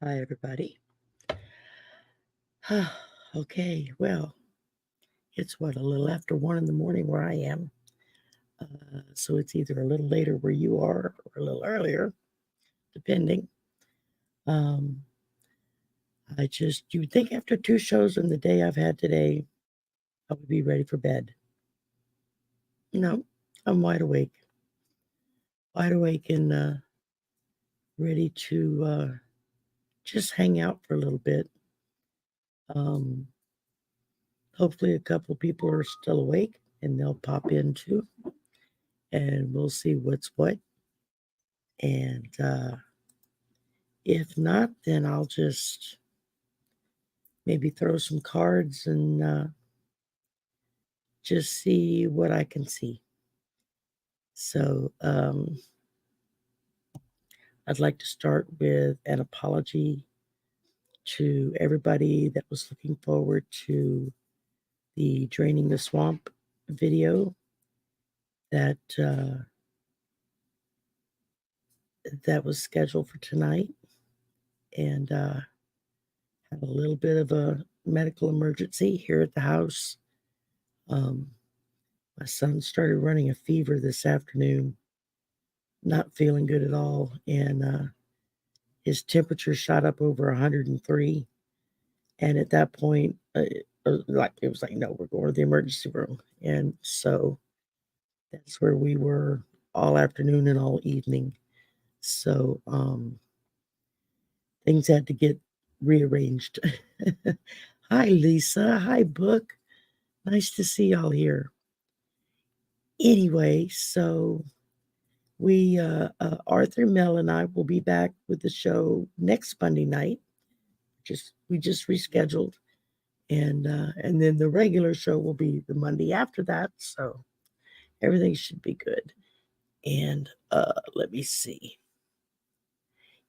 Hi, everybody. Okay, well, it's what, a little after 1 in the morning where I am. So it's either a little later where you are or a little earlier, depending. Um, you would think after 2 shows in the day I've had today, I would be ready for bed. No, I'm wide awake and ready to just hang out for a little bit. Um, Hopefully, a couple people are still awake and they'll pop in too, and we'll see what's what. And if not, then I'll just maybe throw some cards and just see what I can see. So I'd like to start with an apology to everybody that was looking forward to the Draining the Swamp video that that was scheduled for tonight, and had a little bit of a medical emergency here at the house. Um, my son started running a fever this afternoon, not feeling good at all, and his temperature shot up over 103. And at that point, it was like, no, we're going to the emergency room. And so that's where we were all afternoon and all evening. So things had to get rearranged. Hi, Lisa. Hi, Book. Nice to see y'all here. Anyway, so we, Arthur, Mel, and I will be back with the show next Monday night. We just rescheduled, and then the regular show will be the Monday after that. So everything should be good. And let me see.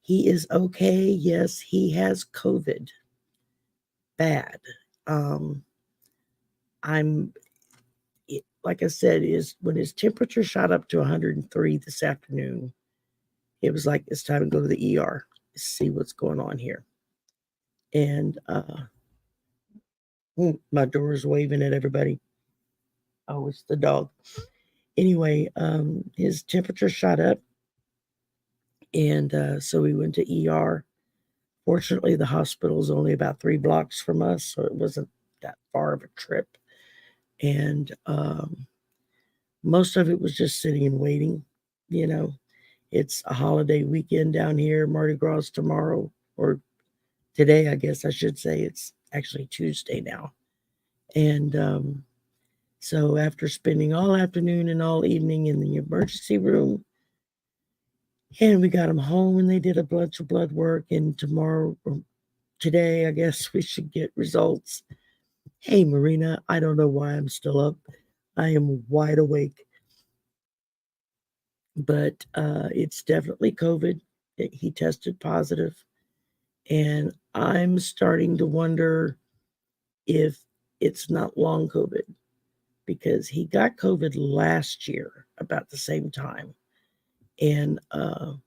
He is okay. Yes, he has COVID. Bad. Um, I'm like I said, is when his temperature shot up to 103 this afternoon, it was like it's time to go to the ER to see what's going on here. And my door is waving at everybody. Oh, it's the dog. Anyway, his temperature shot up, and so we went to ER. Fortunately, the hospital is only about 3 blocks from us, so it wasn't that far of a trip. And most of it was just sitting and waiting. You know, it's a holiday weekend down here. Mardi Gras tomorrow, or today, I guess I should say. It's actually Tuesday now. And so after spending all afternoon and all evening in the emergency room, and we got him home and they did a bunch of blood work. And tomorrow, or today, I guess we should get results. Hey, Marina, I don't know why I'm still up. I am wide awake. But it's definitely COVID. He tested positive. And I'm starting to wonder if it's not long COVID, because he got COVID last year about the same time. And or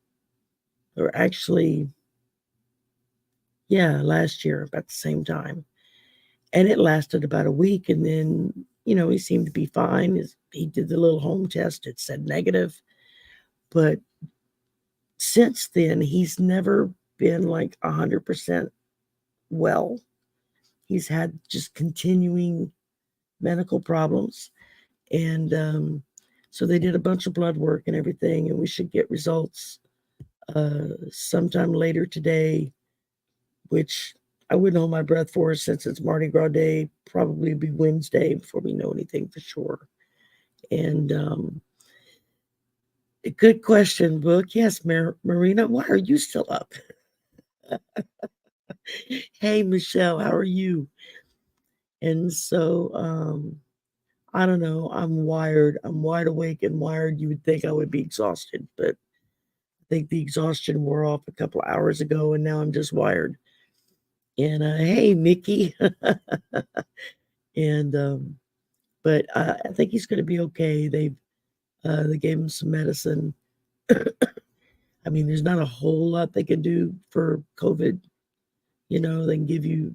actually, yeah, last year about the same time. And it lasted about a week. And then, he seemed to be fine. He did the little home test, it said negative. But since then, he's never been like 100% well. He's had just continuing medical problems. And so they did a bunch of blood work and everything, and we should get results sometime later today, which I wouldn't hold my breath for since it's Mardi Gras Day. Probably be Wednesday before we know anything for sure. And a good question, Book. Yes, Marina, why are you still up? Hey, Michelle, how are you? And so I don't know. I'm wired. I'm wide awake and wired. You would think I would be exhausted, but I think the exhaustion wore off a couple of hours ago, and now I'm just wired. And hey, Mickey. And but I think he's going to be okay. They gave him some medicine. I mean, there's not a whole lot they can do for COVID, they can give you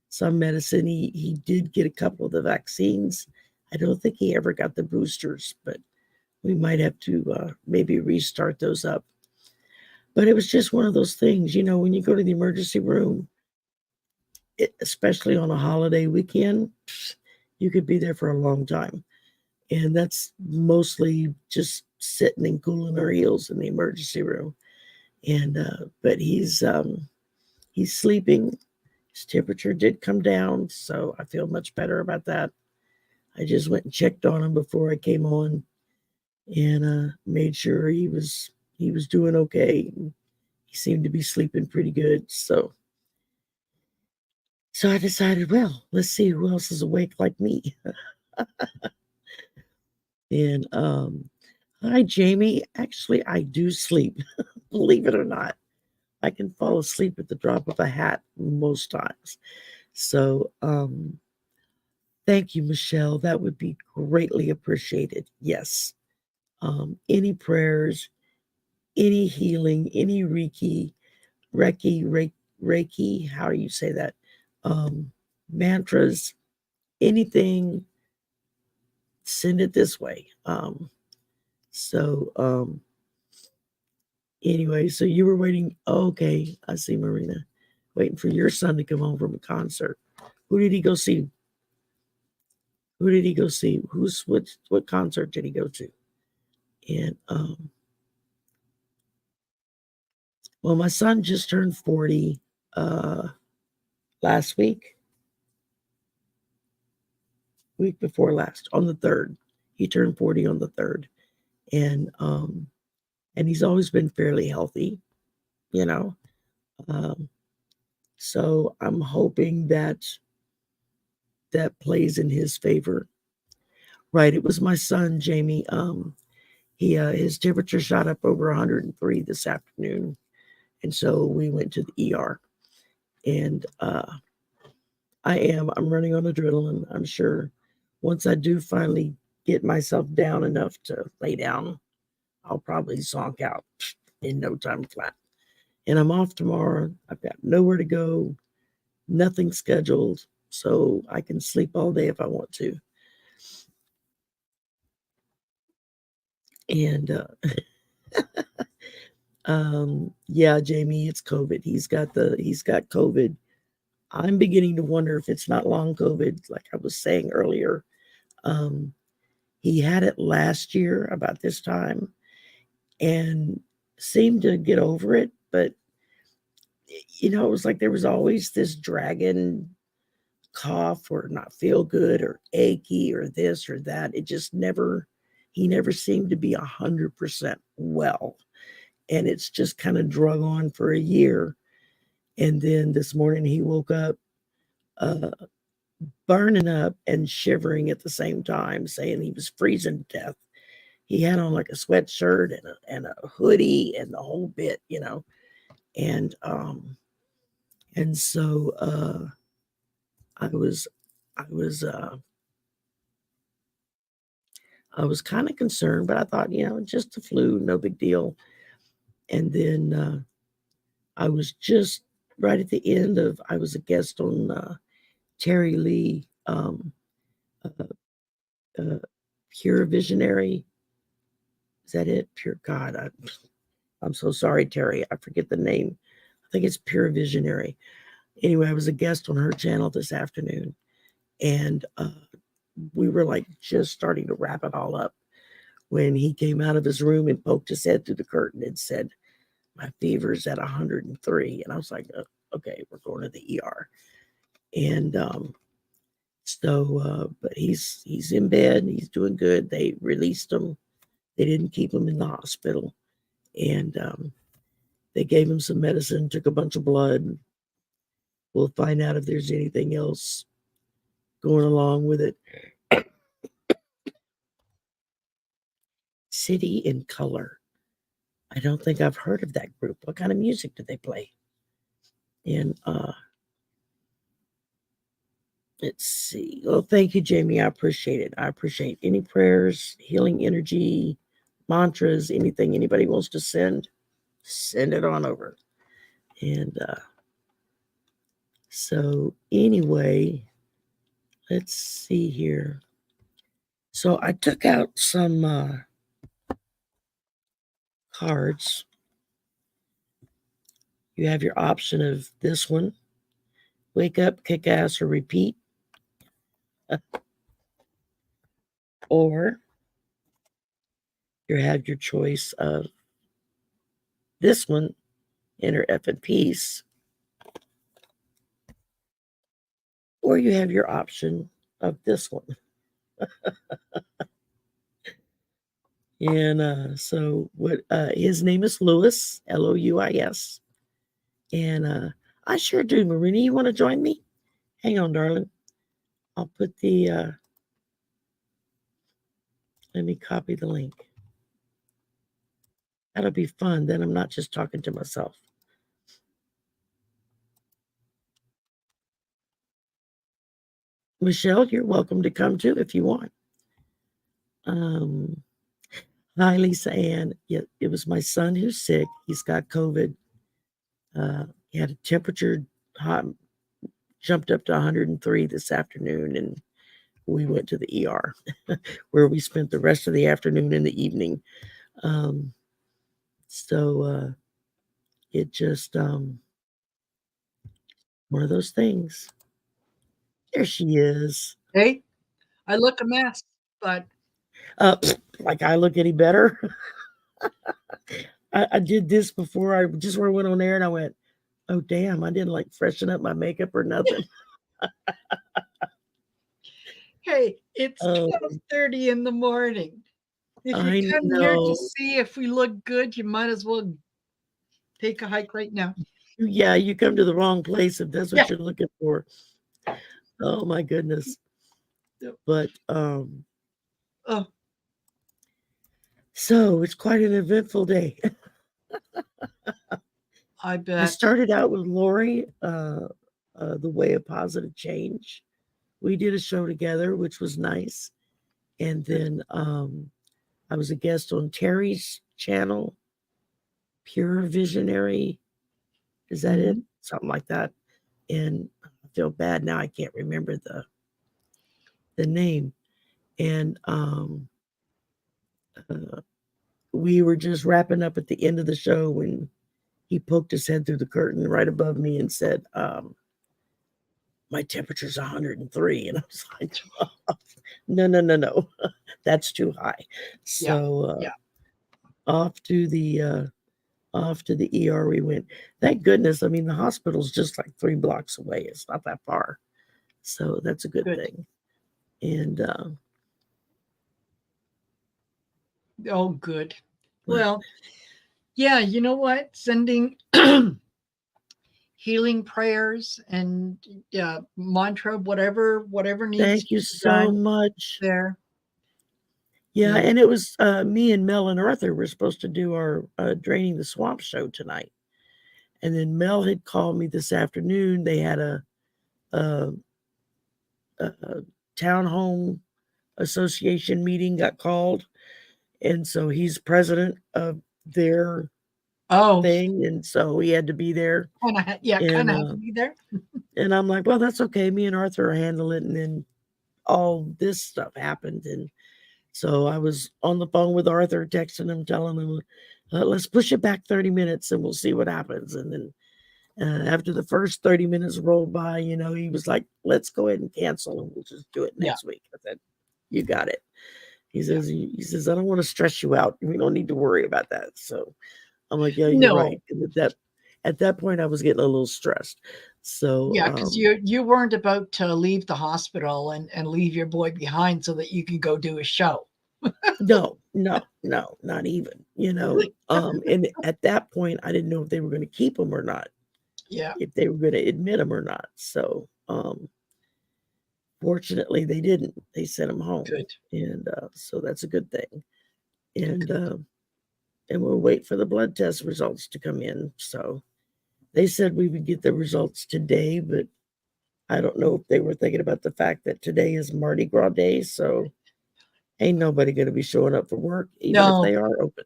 some medicine. He did get a couple of the vaccines. I don't think he ever got the boosters, but we might have to maybe restart those up. But it was just one of those things, when you go to the emergency room, especially on a holiday weekend, you could be there for a long time. And that's mostly just sitting and cooling our heels in the emergency room. And but he's sleeping. His temperature did come down, so I feel much better about that. I just went and checked on him before I came on, and made sure he was doing okay. He seemed to be sleeping pretty good. So I decided, well, let's see who else is awake like me. And hi, Jamie. Actually, I do sleep. Believe it or not, I can fall asleep at the drop of a hat most times. So thank you, Michelle. That would be greatly appreciated. Yes. Any prayers, any healing, any Reiki, how do you say that? Mantras, anything, send it this way. Anyway, so you were waiting. Okay, I see, Marina. Waiting for your son to come home from a concert. Who did he go see? Who did he go see? What concert did he go to? And well, my son just turned 40 last week before last, on the 3rd. He turned 40 on the 3rd. And he's always been fairly healthy, you know. So I'm hoping that plays in his favor. Right, it was my son, Jamie. He his temperature shot up over 103 this afternoon, and so we went to the ER. And I'm running on adrenaline. I'm sure once I do finally get myself down enough to lay down, I'll probably zonk out in no time flat. And I'm off tomorrow. I've got nowhere to go, nothing scheduled, so I can sleep all day if I want to. And yeah, Jamie, it's COVID. He's got COVID. I'm beginning to wonder if it's not long COVID, like I was saying earlier. He had it last year about this time and seemed to get over it, but it was like there was always this dragon cough or not feel good or achy or this or that. He never seemed to be 100% well. And it's just kind of drug on for a year. And then this morning he woke up burning up and shivering at the same time, saying he was freezing to death. He had on like a sweatshirt and a hoodie and the whole bit, And so I was kind of concerned, but I thought, just the flu, no big deal. And then I was just right at the end of, I was a guest on Terry Lee, Pure Visionary. Is that it? Pure God. I'm so sorry, Terry. I forget the name. I think it's Pure Visionary. Anyway, I was a guest on her channel this afternoon, and we were like just starting to wrap it all up when he came out of his room and poked his head through the curtain and said, "My fever's at 103." And I was like, okay, we're going to the ER. And but he's in bed. He's doing good. They released him. They didn't keep him in the hospital. And they gave him some medicine, took a bunch of blood. We'll find out if there's anything else going along with it. City in Color. I don't think I've heard of that group. What kind of music do they play? And let's see. Well, thank you, Jamie. I appreciate it. I appreciate any prayers, healing energy, mantras, anything anybody wants to send it on over. And So anyway, let's see here. So I took out some cards. You have your option of this one, wake up, kick ass, or repeat. Or you have your choice of this one, inner F and peace. Or you have your option of this one. And so what his name is Louis, Louis. And I sure do. Marina, you want to join me? Hang on, darling. I'll put the let me copy the link. That'll be fun. Then I'm not just talking to myself. Michelle, you're welcome to come too if you want. Hi, Lisa Ann. Yeah, it was my son who's sick. He's got COVID. He had a temperature hot, jumped up to 103 this afternoon, and we went to the ER where we spent the rest of the afternoon and the evening. So it just one of those things. There she is. Hey, I look a mess, but Like I look any better? I did this before I went on air and I went, oh damn, I didn't like freshen up my makeup or nothing. hey, it's 12:30 in the morning. If you I come here to know. see if we look good, you might as well take a hike right now. Yeah, you come to the wrong place if that's what Yeah. you're looking for. Oh my goodness. Yep. But Oh, so it's quite an eventful day. I I bet. started out with Lori, The Way of Positive Change. We did a show together, which was nice. And then I was a guest on Terry's channel, Pure Visionary. Is that it? Something like that. And I feel bad now. I can't remember the name. And we were just wrapping up at the end of the show when he poked his head through the curtain right above me and said, my temperature's 103. And I was like, oh, no. That's too high. So Yeah. off to the ER we went. Thank goodness. I mean, the hospital's just like 3 blocks away. It's not that far. So that's a good thing. And oh, good. Well, yeah, you know what? Sending healing prayers and mantra, whatever needs thank you to be so done much. there. Yeah, and it was me and Mel and Arthur were supposed to do our Draining the Swamp show tonight. And then Mel had called me this afternoon. They had a townhome association meeting got called. And so he's president of their thing. And so he had to be there. Kind of have to be there. And I'm like, well, that's okay. Me and Arthur are handling it. And then all this stuff happened. And so I was on the phone with Arthur, texting him, telling him, let's push it back 30 minutes and we'll see what happens. And then after the first 30 minutes rolled by, he was like, let's go ahead and cancel and we'll just do it next week. I said, you got it. He says, I don't want to stress you out. We don't need to worry about that. So I'm like, yeah, you're right. And at that point I was getting a little stressed. So yeah, because you weren't about to leave the hospital and leave your boy behind so that you can go do a show. No, not even, and at that point I didn't know if they were going to keep him or not. Yeah. If they were going to admit him or not. So fortunately they didn't. They sent him home. Good. And so that's a good thing. And we'll wait for the blood test results to come in. So they said we would get the results today, but I don't know if they were thinking about the fact that today is Mardi Gras Day. So ain't nobody going to be showing up for work, even if they are open.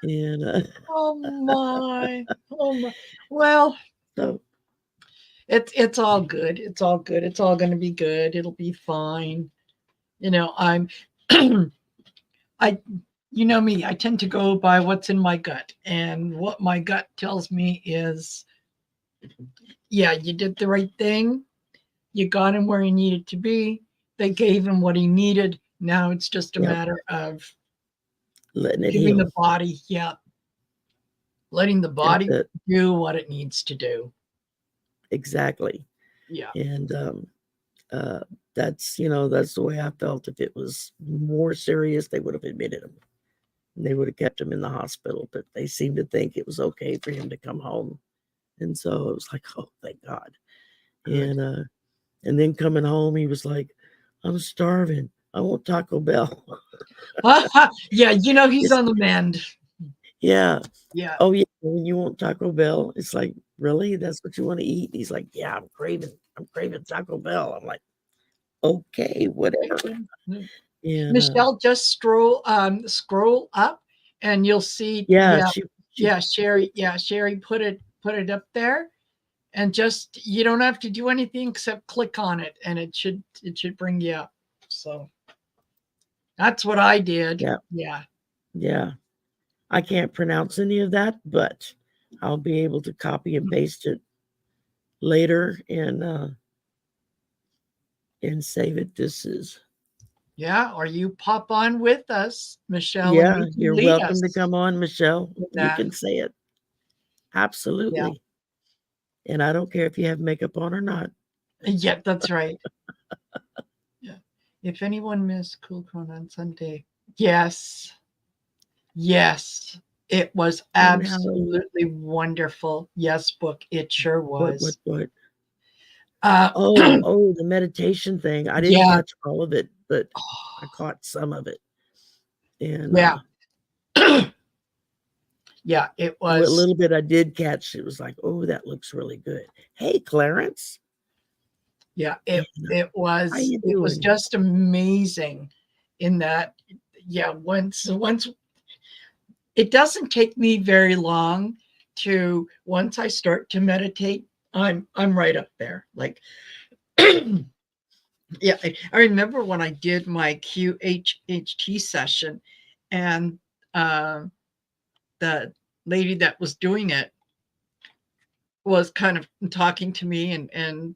And oh my. Well, so It's all good. It's all good. It's all going to be good. It'll be fine. You know, I'm I you know me, I tend to go by what's in my gut. And what my gut tells me is, yeah, you did the right thing. You got him where he needed to be. They gave him what he needed. Now it's just a Yep. matter of Letting it giving the heal. body, yeah, letting the That's body it. do what it needs to do. Exactly. Yeah. And uh, that's that's the way I felt. If it was more serious, they would have admitted him. They would have kept him in the hospital, but they seemed to think it was okay for him to come home. And so it was like, oh, thank God. Good. And then coming home, he was like, I'm starving. I want Taco Bell. Yeah, you know he's It's, on the mend. yeah. Yeah. Oh, yeah. When you want Taco Bell, it's like, really? That's what you want to eat? He's like, yeah, I'm craving Taco Bell. I'm like, okay, whatever. And Michelle, just scroll up and you'll see, yeah, yeah, she Sherry put it up there, and just, you don't have to do anything except click on it and it should bring you up. So that's what I did. yeah, Yeah. yeah. I can't pronounce any of that, but I'll be able to copy and paste it later and save it. This is Yeah, or you pop on with us, Michelle, and yeah, you can you're lead welcome to us come on, Michelle. with You that. can say it. Yeah. Absolutely. And I don't care if you have makeup on or not. Yeah, that's right. Yeah. If anyone missed Cool Corn on Sunday, yes. Yes, it was Oh no. absolutely wonderful. Yes, book, it sure was. What? Uh, Oh, the meditation thing. I didn't yeah, catch all of it, but I caught some of it. And yeah, yeah, it what was. little bit I did catch, it was like, oh, that looks really good. Hey, Clarence. Yeah, And, it how was you it was doing? just amazing in that, yeah, once it doesn't take me very long to, once I start to meditate, I'm right up there. Like, yeah, I remember when I did my QHHT session, and uh, the lady that was doing it was kind of talking to me, and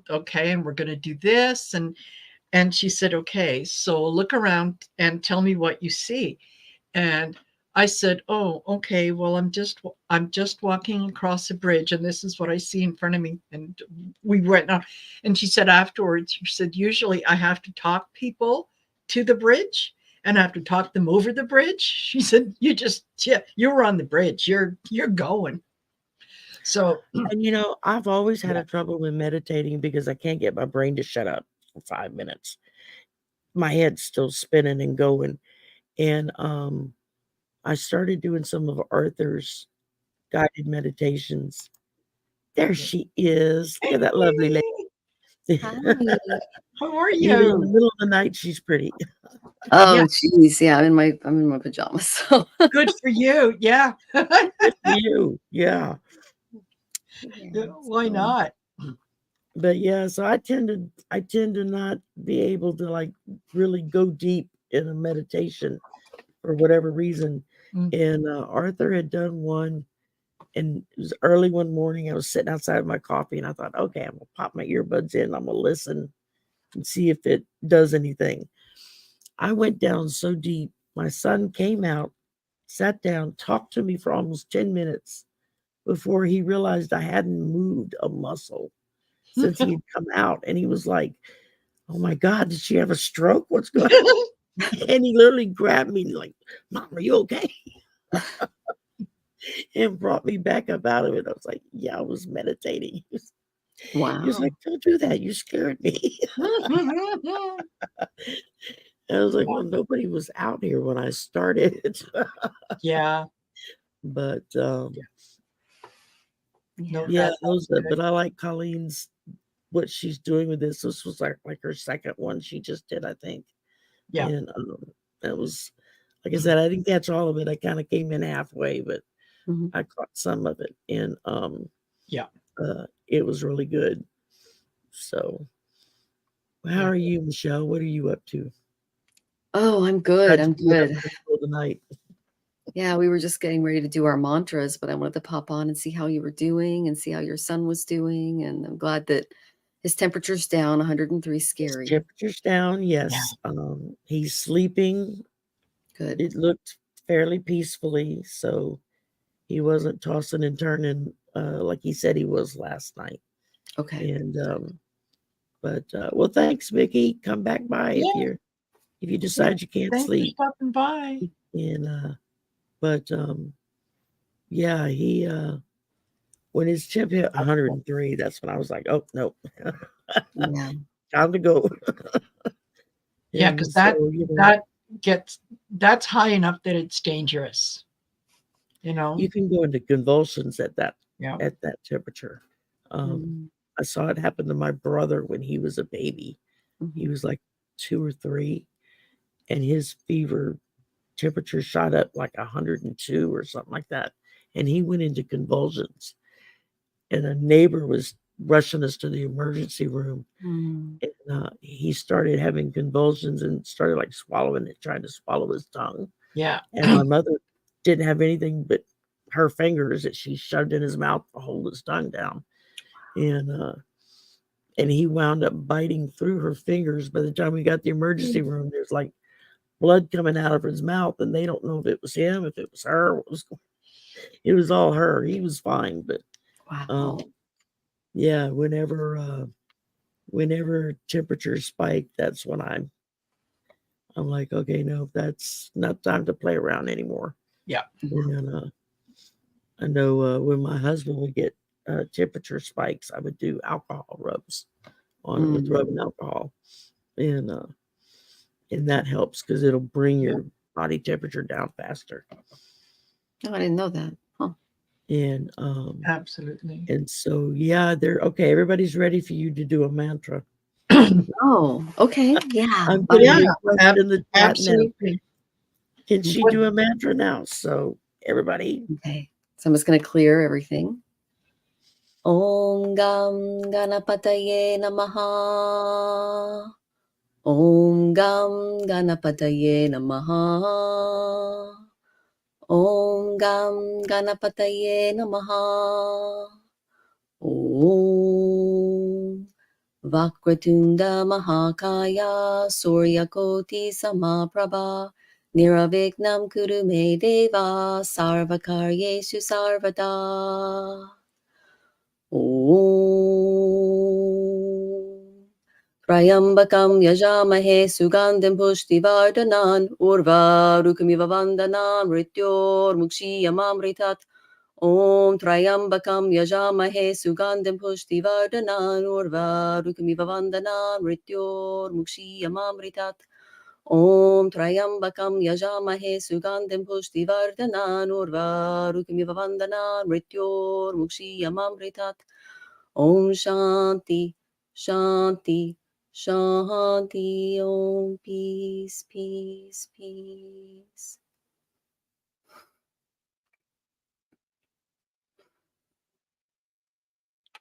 okay, and we're going to do this, and she said, okay, so look around and tell me what you see. And I said, oh, okay, well, I'm just walking across a bridge, and this is what I see in front of me. And we went on, and she said afterwards, she said, usually I have to talk people to the bridge, and I have to talk them over the bridge. She said, yeah, you were on the bridge. You're going. So And I've always had yeah, a trouble with meditating because I can't get my brain to shut up for 5 minutes. My head's still spinning and going. And I started doing some of Arthur's guided meditations. There yeah. she is. Look Hey, at that lovely lady. Hi. how are Even in the you? middle of the night, she's pretty. Yeah, Oh, geez, yeah, I'm in my pajamas, so good for you. Yeah. Good for you. Yeah. Yeah, yeah, why so not? But yeah, so I tend to not be able to like really go deep in a meditation for whatever reason. Mm. And Arthur had done one, and it was early one morning. I was sitting outside with my coffee, and I thought, okay, I'm gonna pop my earbuds in. I'm gonna listen and see if it does anything. I went down so deep. My son came out, sat down, talked to me for almost 10 minutes before he realized I hadn't moved a muscle since he had come out. And he was like, oh my God, did she have a stroke? What's going on? And he literally grabbed me like, Mom, are you okay? And brought me back up out of it. I was like, yeah, I was meditating. He was wow. like, don't do that. You scared me. I was like, well, nobody was out here when I started. Yeah. But Yeah. No, Yeah. yeah, that sounds good. but I like Colleen's what she's doing with this. This was like her second one she just did, I think. Yeah. And that was, like I said, I didn't catch all of it. I kind of came in halfway, but Mhm. I caught some of it. And Yeah. it was really good. So, how Yeah. are you, Michelle? What are you up to? Oh, I'm good. How'd I'm you get up good. in the middle of the night? Yeah, we were just getting ready to do our mantras, but I wanted to pop on and see how you were doing and see how your son was doing. And I'm glad that his temperature's down, 103 His scary. temperature's down. Yeah. Yes. He's sleeping. Good. It looked fairly peacefully, so he wasn't tossing and turning like he said he was last night. Okay. And but well, thanks, Vicky. Come back by Yeah. if you decide you can't Thanks for sleep. stopping by. And but yeah, he when his temp hit 103, that's when I was like, oh no, Yeah. time to go. Yeah, And because so, that's high enough that it's dangerous. you can go into convulsions at that Yeah. temperature. Mm, I saw it happen to my brother when he was a baby. He mhm. was like 2 or 3, and his fever temperature shot up like 102 or something like that, and he went into convulsions. And a neighbor was rushing us to the emergency room, Mm. and he started having convulsions and started like swallowing it, trying to swallow his tongue. Yeah. And my mother didn't have anything but her fingers that she shoved in his mouth to hold his tongue down. And he wound up biting through her fingers. By the time we got to the emergency room, there's like blood coming out of his mouth, and they don't know if it was him, if it was her. It was all her. He was fine, but Wow. yeah, whenever temperatures spike, that's when I'm like, okay, no, that's not time to play around anymore. Yeah. And I know when my husband would get temperature spikes, I would do alcohol rubs on it with Mm. rubbing alcohol, and that helps because it'll bring your body temperature down faster. Oh, I didn't know that. Huh. And Absolutely. and so yeah, they're okay. Everybody's ready for you to do a mantra. Oh, okay. Yeah. I'm Fire putting Yeah, me a up. request in the chat now. absolutely. Can she What- do a mantra now? So everybody, Okay. So I'm just going to clear everything. Om Gam Ganapataye Namaha. Om Gam Ganapataye Namaha. Om Gam Ganapataye Namaha. Om Vakratunda Mahakaya Suryakoti Samaprabha Niravignam Kurume Deva Sarvakaryeshu Sarvada. Om Trayambakam Yajamahe Sugandhim Pushtivardhanan Urva Rukamiva Vandanam Rityor Mukshiyamamritat. Om Trayambakam Yajamahe Sugandhim Pushtivardhanan Urva Rukamiva Vandanam Rityor Mukshiyamamritat. Om Trayambakam Yajamahe Sugandhim Pushtivardhanan Urva Rukamiva Vandanam Rityor Mukshiyamamritat. Om Shanti, Shanti, Shanti, Om peace, peace, peace.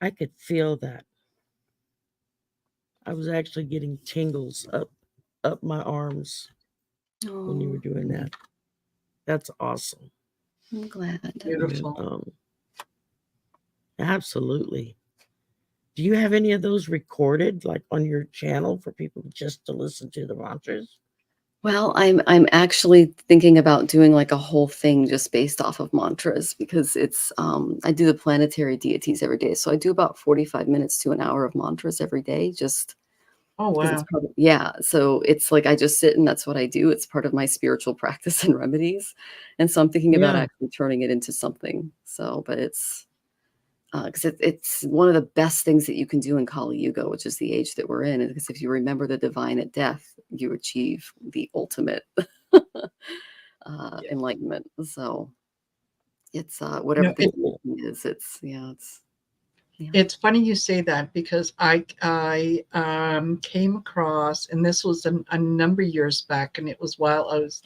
I could feel that. I was actually getting tingles up my arms when you were Oh, doing that. That's awesome. I'm glad. Beautiful. And, absolutely. Do you have any of those recorded, like on your channel, for people just to listen to the mantras? Well, I'm actually thinking about doing like a whole thing just based off of mantras because it's I do the planetary deities every day. So I do about 45 minutes to an hour of mantras every day just Oh, because it's wow. part of, yeah, so it's like I just sit and that's what I do. It's part of my spiritual practice and remedies. And so I'm thinking about Yeah. actually turning it into something. So, but it's because it's one of the best things that you can do in Kali Yuga, which is the age that we're in. Because if you remember the divine at death, you achieve the ultimate enlightenment. So it's whatever No, the it, deity is. It's yeah. it's funny you say that because I came across, and this was a number of years back, and it was while I was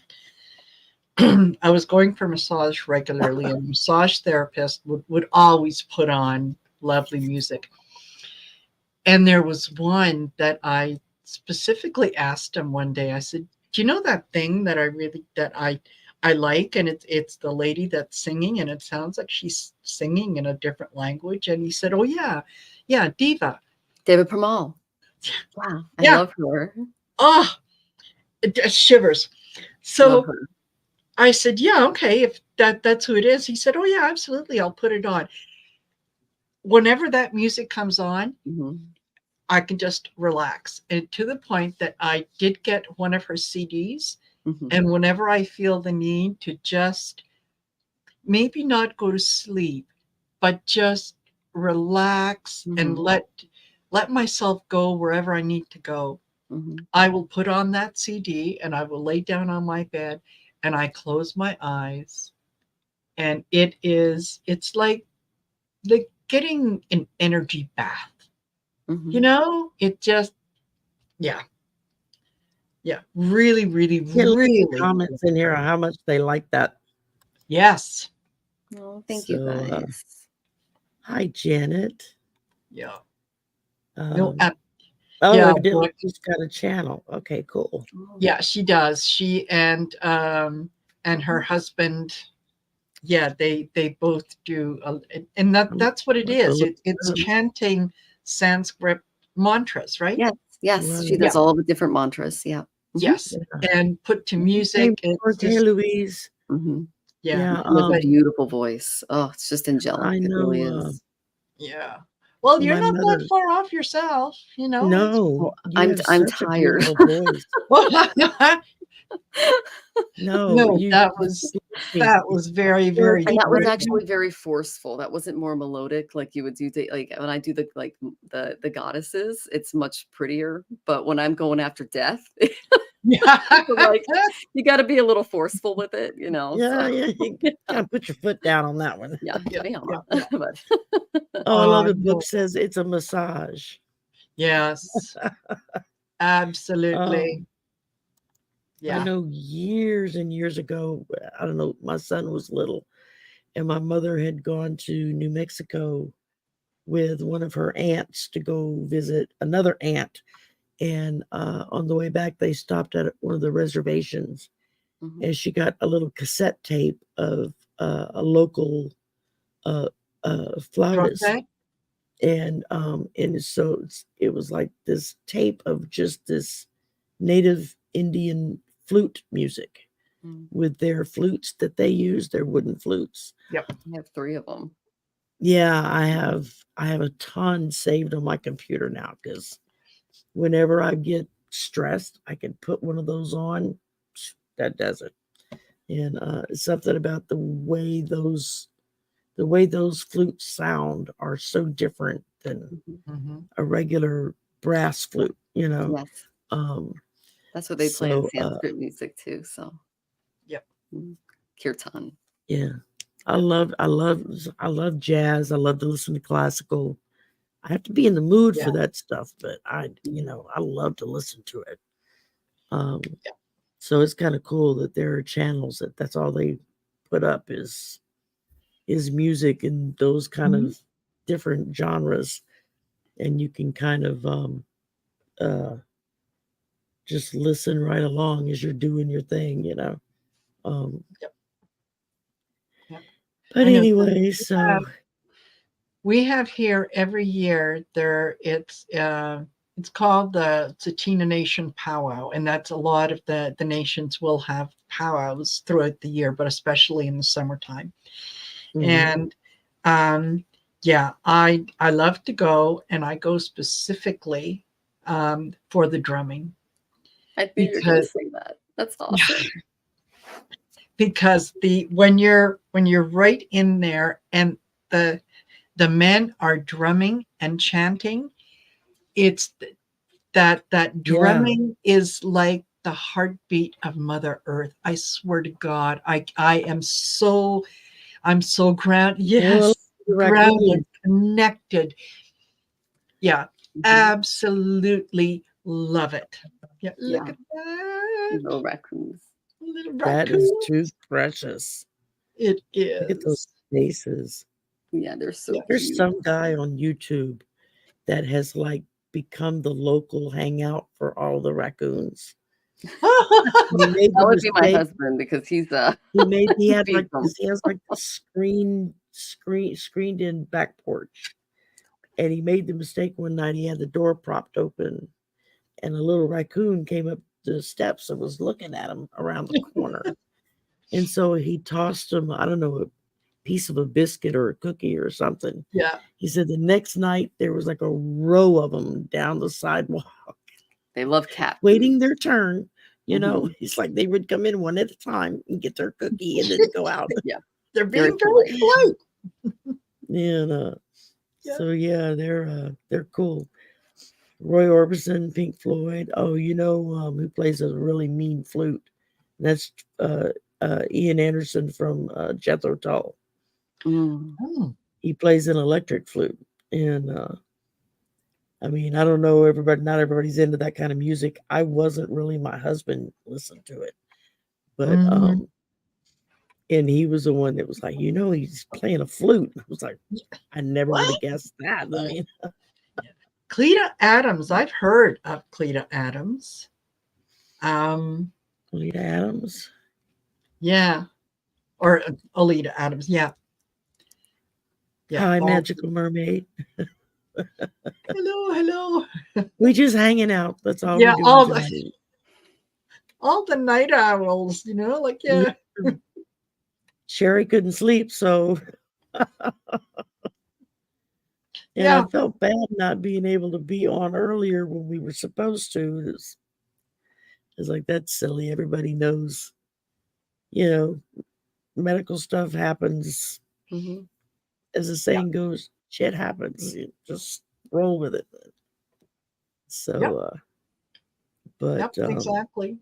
I was going for massage regularly, and the massage therapist would always put on lovely music. And there was one that I specifically asked him one day. I said, "Do you know that thing that I like?" And it's the lady that's singing, and it sounds like she's singing in a different language. And he said, "Oh yeah, yeah, diva." David Pramal. Wow, I Yeah. love her. Oh, it just shivers. Love So her. I said, "Yeah, okay, if that's who it is." He said, "Oh yeah, absolutely, I'll put it on." Whenever that music comes on, Mhm. I can just relax. And to the point that I did get one of her CDs. Mhm. And whenever I feel the need to just maybe not go to sleep, but just relax and Mhm. let myself go wherever I need to go, Mhm. I will put on that CD and I will lay down on my bed and I close my eyes. And it's like getting an energy bath. You Mhm. know, it just, yeah, yeah, really, really, Get a lot of really, comments in here on how much they like that. yes, Oh, thank you So, guys. hi, Janet. yeah, no, Oh, yeah, evidently boy, she's got a channel. Okay, cool. Oh, yeah, she does. She and her husband, yeah, they both do, and I'm that's what it about to is. look It's up. chanting Sanskrit mantras, right? yes, yes, she Right. does Yeah, all the different mantras. Yeah. yes, Yeah. and put to Hey, music. It's Mark. Hey, just, Louise. Mhm. yeah, Yeah. She has a but beautiful voice. Oh, it's just angelic. I It really know. is. yeah. Well, you're My not that mother. far off yourself, you know. It's No, Well, you have I'm such a tired. beautiful voice. No, no, you that just was me. that was very, You're very And that was encouraging. actually very forceful. That wasn't more melodic like you would do like when I do the goddesses, it's much prettier. But when I'm going after death, like you got to be a little forceful with it, you know. So Yeah, yeah. You gotta put your foot down on that one. yeah, Yeah, bam. yeah, yeah. But Oh, I love Oh, it. Book no. says it's a massage. Yes, Um, absolutely. I Yeah. know years and years ago, I don't know, my son was little, and my mother had gone to New Mexico with one of her aunts to go visit another aunt. And on the way back, they stopped at one of the reservations, mhm, and she got a little cassette tape of a local uh, flautist. Crochet? And so it was like this tape of just this native Indian flute music mm. with their flutes that they use, their wooden flutes. Yep. I have 3 of them. Yeah, I have a ton saved on my computer now because whenever I get stressed, I can put one of those on. That does it. And it's something about the way those flutes sound are so different than Mhm. Hmm. a regular brass flute, you know. Yes, Um, that's what they play in so Sanskrit music too. So Yep. kirtan. yeah, I love jazz. I love to listen to classical. I have to be in the mood Yeah. for that stuff, but I Mhm. I love to listen to it. Um, Yeah. so it's kind of cool that there are channels that's all they put up is music and those kind Mhm. of different genres, and you can kind of uh just listen right along as you're doing your thing, you know. Um, Yep. Yep. but I know. anyway, We so have, we have here every year. It's called the Tsatina Nation Powwow, and that's a lot of the nations will have powwows throughout the year, but especially in the summertime. mhm. And um, yeah, I love to go, and I go specifically for the drumming I knew you were going to because say that. That's awesome. the when you're right in there and the the men are drumming and chanting, it's that Yeah. drumming is like the heartbeat of Mother Earth. I swear to God, I'm so grounded. Well, Yes, the grounded, raccoons. connected. Yeah, Mhm. absolutely love it. Yeah, look Yeah, at that little raccoons. little That is raccoon. too precious. It Look at those is. faces. Yeah, they're so Yeah. There's cute. some guy on YouTube that has like become the local hangout for all the raccoons. He made That the would be my mistake. husband because he's He he had feeds like them. he has like a screened in back porch, and he made the mistake one night. He had the door propped open, and a little raccoon came up the steps and was looking at him around the corner. And so he tossed him, I don't know, a piece of a biscuit or a cookie or something. Yeah. He said the next night there was like a row of them down the sidewalk They love cat food. waiting their turn. You know, Mhm. it's like they would come in one at a time and get their cookie and then go out. Yeah, They're very being very polite. polite. And Yeah. so yeah, they're cool. Roy Orbison, Pink Floyd. Oh, you know who plays a really mean flute? That's Ian Anderson from Jethro Tull. Mm. Mm. He plays an electric flute, and I mean, I don't know everybody. Not everybody's into that kind of music. I wasn't really. My husband listened to it, but Mhm. and he was the one that was like, you know, he's playing a flute. I was like, I never would What? have guessed that. I mean, Cleta Adams. I've heard of Cleta Adams. Lita Adams. Yeah. Or Alita Adams. Yeah. Yeah. Hi, all- Magical Mermaid. Hello. We just hanging out. That's all Yeah, we're doing tonight. all the night owls, like yeah. Sherry couldn't sleep, so and Yeah. I felt bad not being able to be on earlier when we were supposed to. It's like that's silly. Everybody knows, medical stuff happens. Mhm. As the saying goes, shit happens. You just roll with it. So, Yep, but exactly.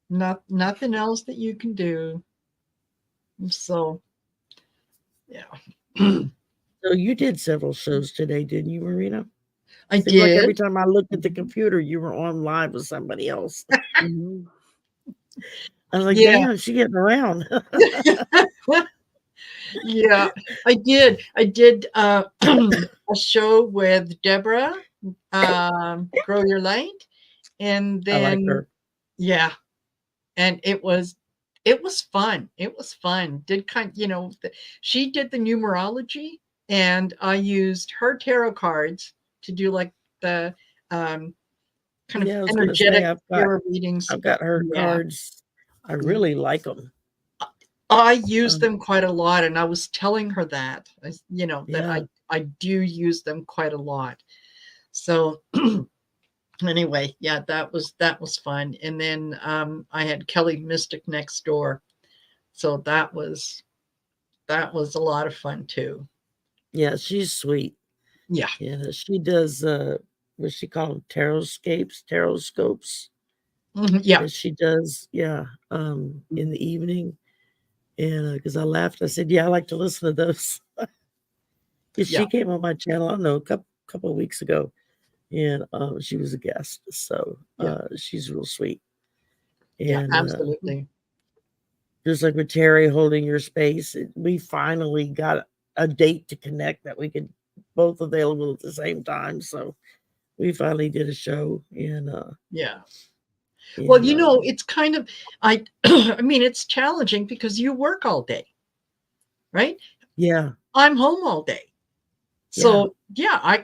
Nothing else that you can do. So yeah. so you did several shows today, didn't you, Marina? I Seemed like every did. time I looked at the computer, you were on live with somebody else. Mhm. I was like, Yeah. damn, she getting around. Yeah, I did. I did a show with Deborah, Grow Your Light, and I like then her. yeah, and it was fun. It was fun. Did she did the numerology, and I used her tarot cards to do like the kind of Yeah, I was gonna say energetic tarot readings. I've got her Yeah. cards. I really like them. I use them quite a lot, and I was telling her that, that Yeah. I do use them quite a lot. So anyway, yeah, that was fun. And then I had Kelly Mystic next door, so that was a lot of fun too. Yeah, she's sweet. Yeah. Yeah, she does what she call them tarot scopes. Yeah. That she does, yeah, in the evening. And because I laughed, I said, yeah, I like to listen to those. Because Yeah. she came on my channel, I don't know, a couple of weeks ago, and she was a guest. So she's real sweet. Yeah, And absolutely. just like with Terry holding your space, we finally got a date to connect that we could both available at the same time. So we finally did a show. And yeah. Well, it's kind of I mean, it's challenging because you work all day, right? Yeah. I'm home all day. So yeah, I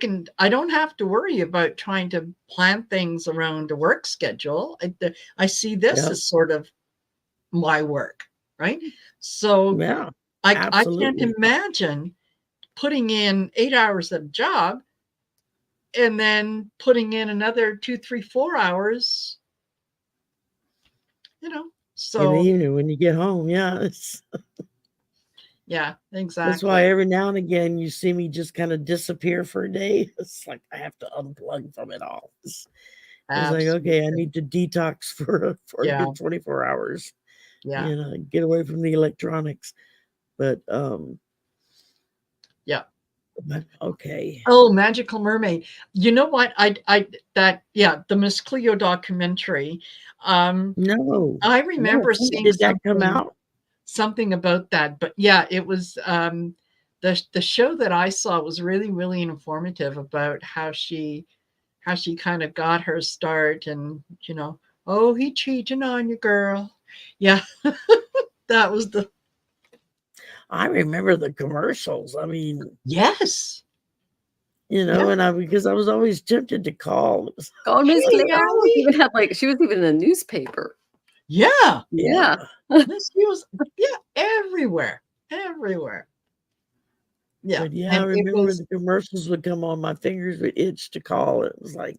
don't have to worry about trying to plan things around a work schedule. I see this as sort of my work, right? So yeah, I absolutely. can't imagine putting in 8 hours of job and then putting in another 2, 3, 4 hours, In the so evening when you get home, yeah, that's why exactly. every now and again you see me just kind of disappear for a day. It's like I have to unplug from it all. It's like, okay, I Absolutely. need to detox for a Yeah. good 24 hours. Yeah. Get away from the electronics. But Yeah. okay. Oh, Magical Mermaid. You know what? The Miss Cleo documentary. No. I remember When seeing did that come out? something about that, but yeah, it was the show that I saw was really, really informative about how she kind of got her start, and oh, he cheating on you, girl. Yeah, that was the I remember the commercials. I mean, yes. and because I was always tempted to call. Oh, Miss Hey, Claire Allie. even had she was even in the newspaper. Yeah, Yeah. she was everywhere. Yeah, But yeah, I and it remember when was the commercials would come on, my fingers would itch to call. It was like,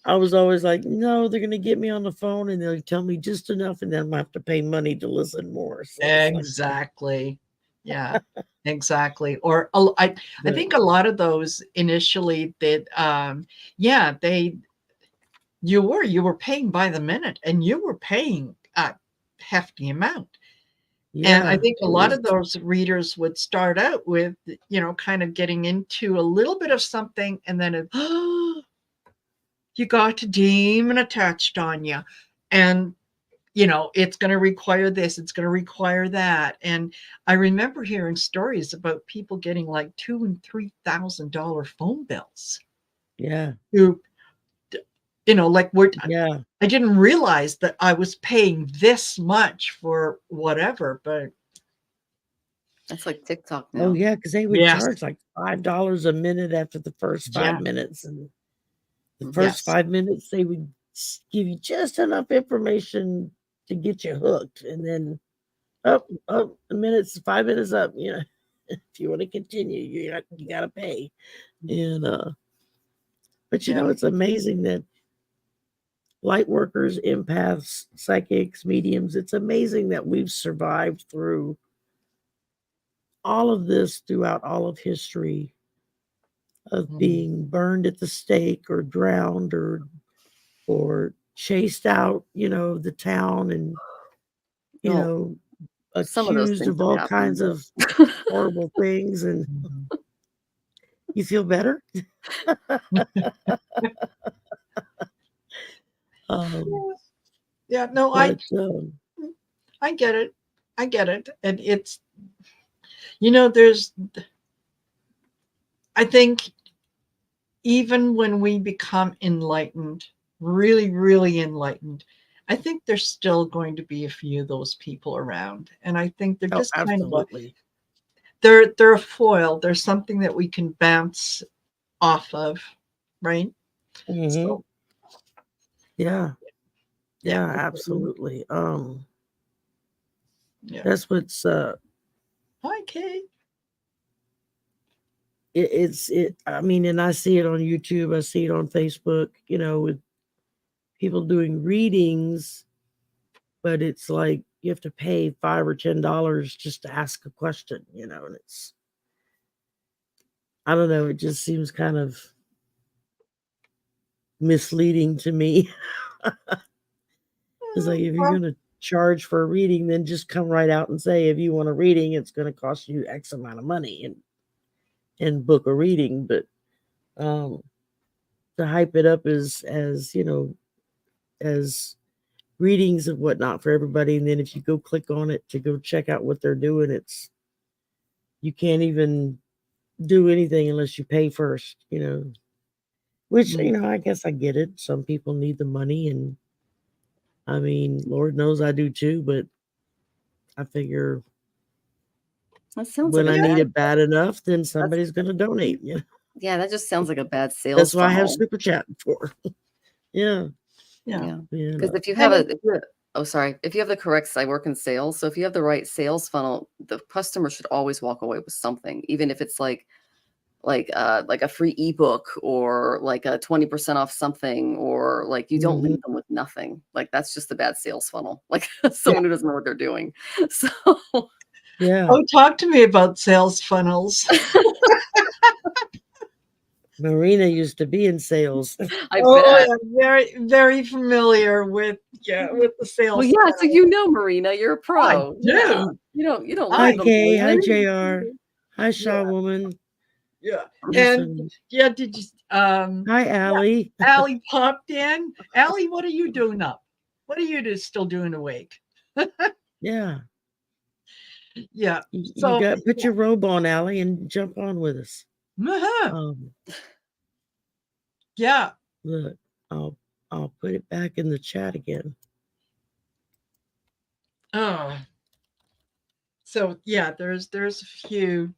I was always like, no, they're going to get me on the phone and they'll tell me just enough and then I'm going to have to pay money to listen more. So it's like, exactly. Yeah, exactly. Or I think a lot of those initially did. You were paying by the minute, and you were paying a hefty amount. And I yeah, think a it lot was, of those readers would start out with, kind of getting into a little bit of something, and then you got a demon attached on you, and it's going to require this, it's going to require that. And I remember hearing stories about people getting like $2,000 and $3,000 phone bills. yeah, Who, like yeah. I didn't realize that I was paying this much for whatever, but That's like TikTok Oh, now. yeah, because they would yes, charge like $5 a minute after the first 5 yeah, minutes. And the first yes, 5 minutes, they would give you just enough information to get you hooked. And then, oh, a minute's 5 minutes up. If you want to continue, you got to pay. And, but yeah. it's amazing that light workers, empaths, psychics, mediums, it's amazing that we've survived through all of this throughout all of history of Mhm. being burned at the stake or drowned or chased out, the town and, Well, some of those accused things of have all happened, kinds of but horrible things. And Mhm. you feel better? Um, Yeah, no, but I get it. I get it. And it's, there's, I think even when we become enlightened, really, really enlightened, I think there's still going to be a few of those people around. And I think they're oh, just kind of absolutely. they're a foil. They're something that we can bounce off of, right? Hmm. So Yeah, yeah, yeah, absolutely. yeah. That's what's Hi, Kate. I mean, and I see it on YouTube, I see it on Facebook, with people doing readings, but it's like you have to pay $5 or $10 just to ask a question, and I don't know, it just seems kind of misleading to me. It's like, if you're Well, gonna charge for a reading, then just come right out and say, if you want a reading, it's gonna cost you X amount of money and book a reading. But um to hype it up as readings and whatnot for everybody, and then if you go click on it to go check out what they're doing, you can't even do anything unless you pay first, which, I guess I get it. Some people need the money, and I mean, Lord knows I do too, but I figure that sounds like when a I yeah, need bad it bad enough, then that's somebody's going to donate. yeah, that just sounds like a bad That's sales why I have funnel. super chat for. Yeah. yeah. Yeah. You Because know. if you have And a if you oh, sorry. If you have the correct I work in sales, so if you have the right sales funnel, the customer should always walk away with something, even if it's like a free ebook or like a 20% off something, or like you don't Mhm. leave them with nothing. Like that's just a bad sales funnel. Like yeah. someone who doesn't know what they're doing. So Yeah. Oh, talk to me about sales funnels. Marina used to be in sales. I Oh, bet. I'm very, very familiar with the Well, sales yeah, so funnel. Marina, you're a I pro. Yeah. do. You don't Hi, leave I them Kay. Hi, hanging. JR. Hi, Shaw yeah, Woman. yeah. And Listen. yeah, did you Hi, yeah, Allie. Allie popped in. Allie, what are you doing up? What are you still doing awake? Yeah. Yeah. You So got put your robe on, Allie, and jump on with us. uh-huh. Um, Yeah. look, I'll put it back in the chat again. Oh. So yeah, there's a few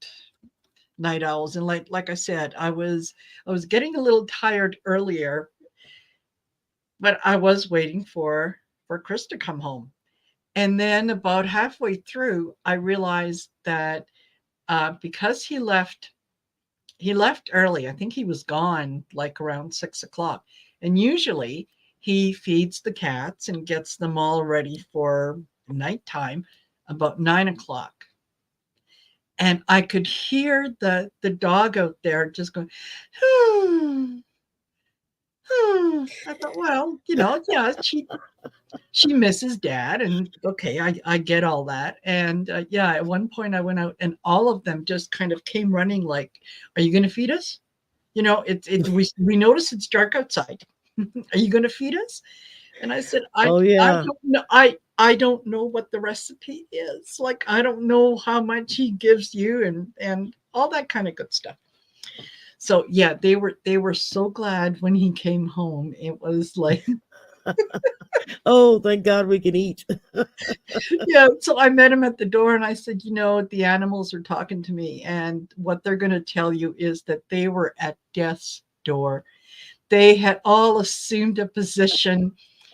night owls, and like I said, I was getting a little tired earlier, but I was waiting for Chris to come home. And then about halfway through, I realized that because he left early. I think he was gone like around 6 o'clock. And usually he feeds the cats and gets them all ready for nighttime about 9 o'clock. And I could hear the dog out there just going, hmm, hmm. I thought, well, yeah, she misses dad, and okay, I get all that. And yeah, at one point I went out and all of them just kind of came running like, are you going to feed us? We notice it's dark outside. Are you going to feed us? And I said, Oh I yeah, don't know. I don't know what the recipe is. Like, I don't know how much he gives you and all that kind of good stuff. So yeah, they were so glad when he came home. It was like, oh thank God we can eat. yeah. So I met him at the door and I said, the animals are talking to me, and what they're going to tell you is that they were at death's door. They had all assumed a position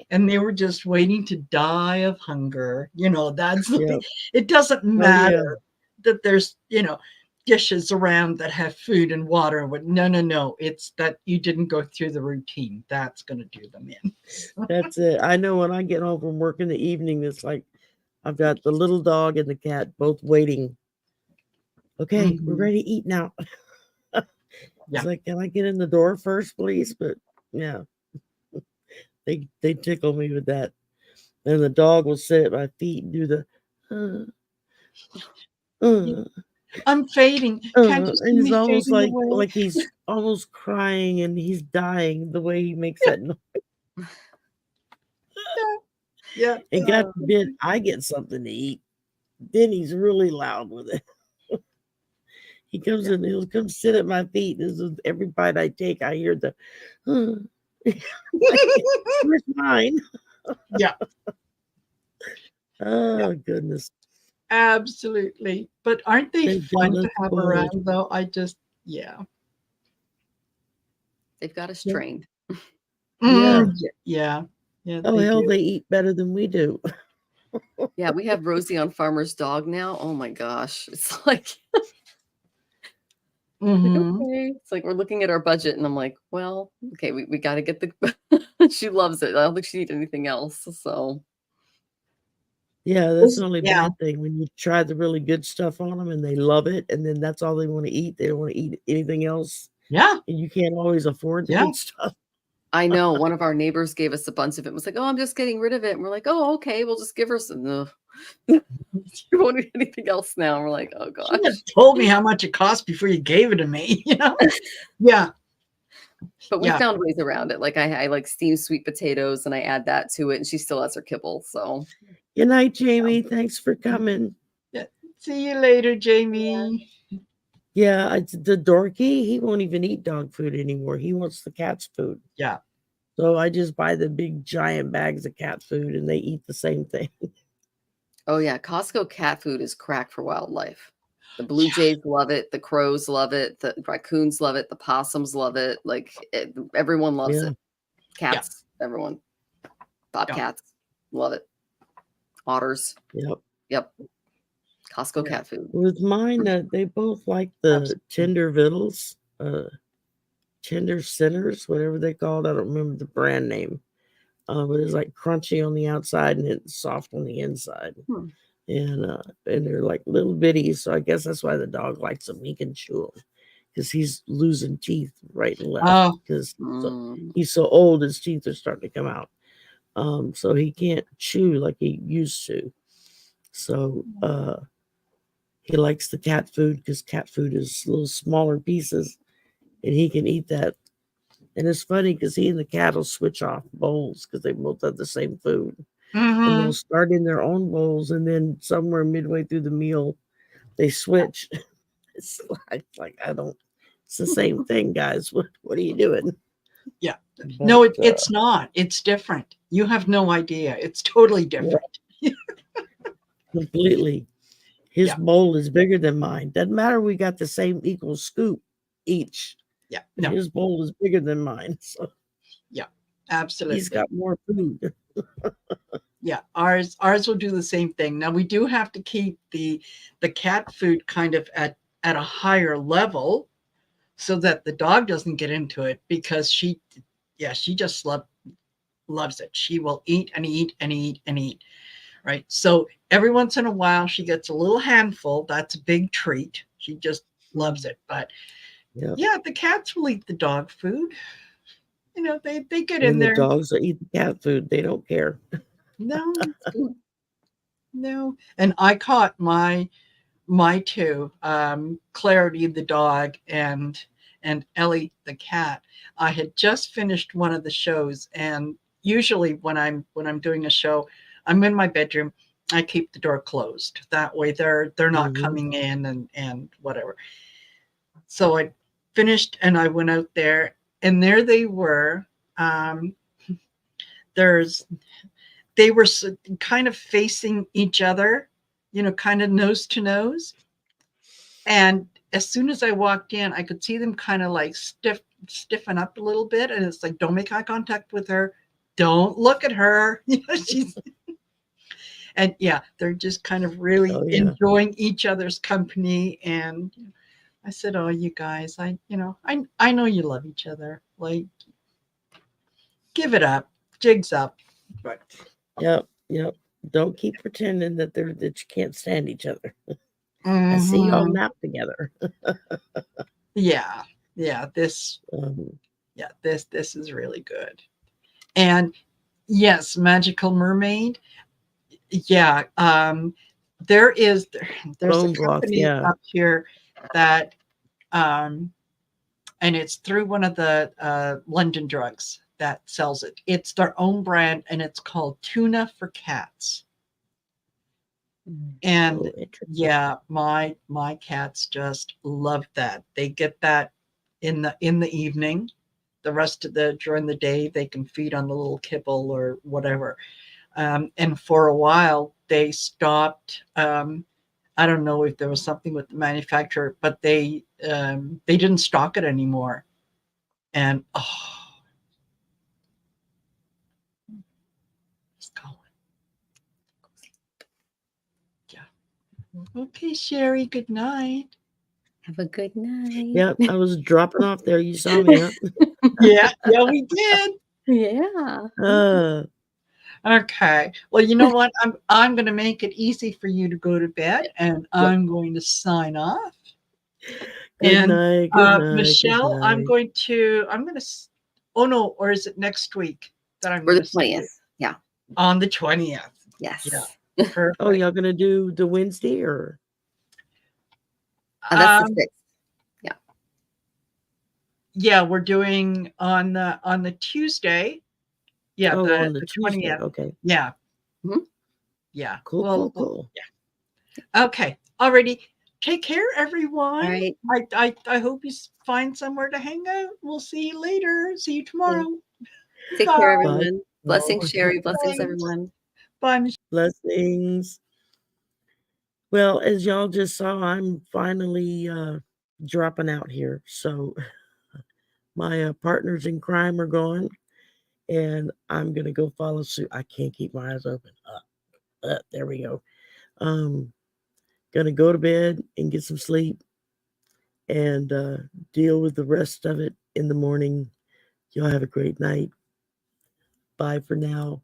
and they were just waiting to die of hunger. That's the thing. Yep. It doesn't Oh yeah. matter that there's, dishes around that have food and water. No. It's that you didn't go through the routine. That's going to do them in. That's it. I know when I get home from work in the evening, it's like I've got the little dog and the cat both waiting. Okay, we're Mhm. ready to eat now. Yeah. It's like, can I get in the door first, please? But yeah, they tickle me with that. And the dog will sit at my feet and do the uh, I'm fading. Can't you see and it's me almost fading away? like he's almost crying and he's dying the way he makes that noise. Yeah. And God forbid I get something to eat, then he's really loud with it. He comes in, he'll come sit at my feet. This is every bite I take, I hear the where's mine? Yeah. Oh goodness. Absolutely. But aren't they They've got fun us to have spoiled. around, though? Yeah. They've got us Yeah. trained. Yeah. Yeah. Yeah, Oh they hell, do. they eat better than we do. Yeah, we have Rosie on Farmer's Dog now. Oh my gosh. It's like, Mhm. okay. It's like we're looking at our budget and I'm like, well, okay, we got to get the she loves it. I don't think she needs anything else. So Yeah, that's the only Yeah. bad thing when you try the really good stuff on them and they love it, and then that's all they want to eat. They don't want to eat anything else, Yeah. and you can't always afford the Yeah. good stuff. I know one of our neighbors gave us a bunch of it and was like, oh, I'm just getting rid of it. And we're like, oh, okay, we'll just give her some. No. You won't eat anything else now. And we're like, oh You gosh. should have told me how much it cost before you gave it to me, Yeah. But we Yeah. found ways around it. Like I like steamed sweet potatoes and I add that to it and she still has her kibble. So Good night, Jamie. Thanks for coming. Yeah. See you later, Jamie. Yeah, it's the dorky. He won't even eat dog food anymore. He wants the cat's food. Yeah. So I just buy the big giant bags of cat food, and they eat the same thing. oh yeah, Costco cat food is crack for wildlife. The blue jays love it, the crows love it, the raccoons love it, the possums love it. Like everyone loves Yeah. it. Cats, everyone. Bobcats, love it. Otters, Yep. yep. Costco Yeah. cat food. With mine, they both like the tender vittles, tender centers, whatever they called. I don't remember the brand name. But it's like crunchy on the outside and it's soft on the inside. And they're like little bitties. So I guess that's why the dog likes them. He can chew them because he's losing teeth right and left Oh. because he's so old, his teeth are starting to come out. So he can't chew like he used to. So he likes the cat food because cat food is little smaller pieces and he can eat that. And it's funny because he and the cat will switch off bowls because they both have the same food. and they'll start in their own bowls, and then somewhere midway through the meal, they switch. It's like I don't. It's the same thing, guys. What are you doing? Yeah. But, No, it's not. It's different. You have no idea. It's totally different. completely. His Yeah. bowl is bigger than mine. Doesn't matter. We got the same equal scoop each. Yeah. But No. his bowl is bigger than mine. So Yeah. Absolutely. he's got more food. Yeah, ours will do the same thing. Now we do have to keep the cat food kind of at a higher level so that the dog doesn't get into it, because she just loves it. She will eat and eat and eat and eat. Right. So every once in a while she gets a little handful. That's a big treat. She just loves it. But yeah, the cats will eat the dog food. You know, they get in the there. dogs will eat the cat food. They don't care. No, no. And I caught my two, Clarity the dog and Ellie the cat. I had just finished one of the shows, and usually when I'm doing a show, I'm in my bedroom. I keep the door closed. That way they're not coming in and whatever. So I finished and I went out there, and there they were. They were kind of facing each other, kind of nose to nose. And as soon as I walked in, I could see them kind of like stiffen up a little bit. And it's like, don't make eye contact with her. Don't look at her. She's and yeah, they're just kind of really enjoying each other's company. And I said, oh, you guys, I know you love each other. Like, give it up. Jig's up. But Yep. Don't keep pretending that you can't stand each other. I see y'all nap together. Yeah. This is really good. And yes, Magical Mermaid. Yeah. There's a company up here that and it's through one of the London Drugs that sells it. It's their own brand, and it's called Tuna for Cats. And yeah, my cats just love that. They get that in the evening. The rest of during the day, they can feed on the little kibble or whatever. And for a while, they stopped. I don't know if there was something with the manufacturer, but they didn't stock it anymore. And it's going. Yeah. Okay, Sherry. Good night. Have a good night. Yep, I was dropping off there. You saw me, huh? Yeah, we did. Yeah. Okay. Well, you know what? I'm going to make it easy for you to go to bed, and I'm going to sign off. Good night. Michelle, I'm going to. Oh no, or is it next week that I'm For going the 20th? Yeah. On the 20th. Yes. Yeah. Perfect. Oh, y'all going to do the Wednesday or? That's the 6th. Yeah. Yeah, we're doing on the Tuesday. Yeah, on the 20th. Tuesday. Okay. Yeah. Mm-hmm. Yeah. Cool. Yeah. Okay. Alrighty. Take care, everyone. All right. I hope you find somewhere to hang out. We'll see you later. See you tomorrow. Yeah. Take care, everyone. Bye. Blessings, Sherry. Blessings, everyone. Bye, Michelle. Blessings. Well, as y'all just saw, I'm finally dropping out here. So my partners in crime are gone, and I'm going to go follow suit. I can't keep my eyes open. There we go. Going to go to bed and get some sleep and deal with the rest of it in the morning. Y'all have a great night. Bye for now.